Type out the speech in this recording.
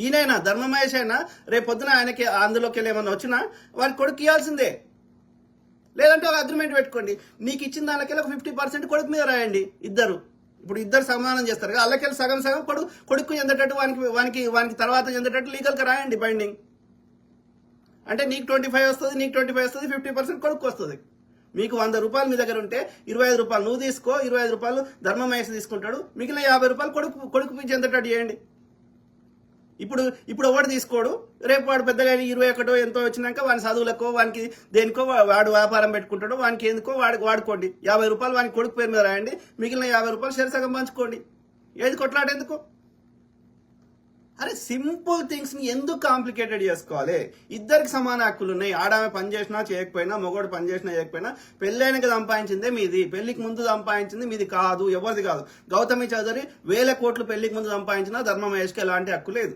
ఈయనైనా ధర్మమహేష్ అయినా రేపు పొద్దున ఆయనకి అందులోకి వెళ్ళి ఏమన్నా వచ్చినా వారికి కొడుకు ఇవ్వాల్సిందే. లేదంటే ఒక అగ్రిమెంట్ పెట్టుకోండి, నీకు ఇచ్చిన దానికెళ్ళి ఒక 50% కొడుకు మీద రాయండి. ఇప్పుడు ఇద్దరు సమానం చేస్తారు కదా, అల్లకెళ్ళి సగం సగం కొడుకు చెందేటట్టు వానికి తర్వాత చెందేటట్టు లీగల్గా రాయండి బైండింగ్. అంటే నీకు 25 వస్తుంది, నీకు 25 వస్తుంది, 50% కొడుకు వస్తుంది. మీకు 100 రూపాయలు మీ దగ్గర ఉంటే 25 రూపాయలు నువ్వు తీసుకో, 25 రూపాయలు ధర్మమహేష్ తీసుకుంటాడు, మిగిలిన 50 రూపాయలు కొడుకు చెందేటట్టు చేయండి. ఇప్పుడు ఎవడు తీసుకోడు, రేపు వాడు పెద్దగా 21 ఎంతో వచ్చినాక వాని చదువులకో వానికి దేనికో వాడు వ్యాపారం పెట్టుకుంటాడు, వానికి ఎందుకో వాడుకోండి. 50 రూపాయలు వానికి కొడుకు పేరు మీద రాయండి, మిగిలిన 50 రూపాయలు షేర్ సగం పంచుకోండి. ఏది కొట్లాడేందుకు? అరే సింపుల్ థింగ్స్ ని ఎందుకు కాంప్లికేటెడ్ చేసుకోవాలి? ఇద్దరికి సమాన హక్కులు ఉన్నాయి. ఆడామె పని చేసినా చేయకపోయినా, మగోడు పని చేసినా చేయకపోయినా, పెళ్ళైనకి సంపాదించిందే మీది, పెళ్లికి ముందు సంపాదించింది మీది కాదు, ఎవరిది కాదు. గౌతమి చౌదరి 1000 కోట్లు పెళ్లికి ముందు సంపాదించినా ధర్మమహేష్కి ఎలాంటి హక్కు లేదు.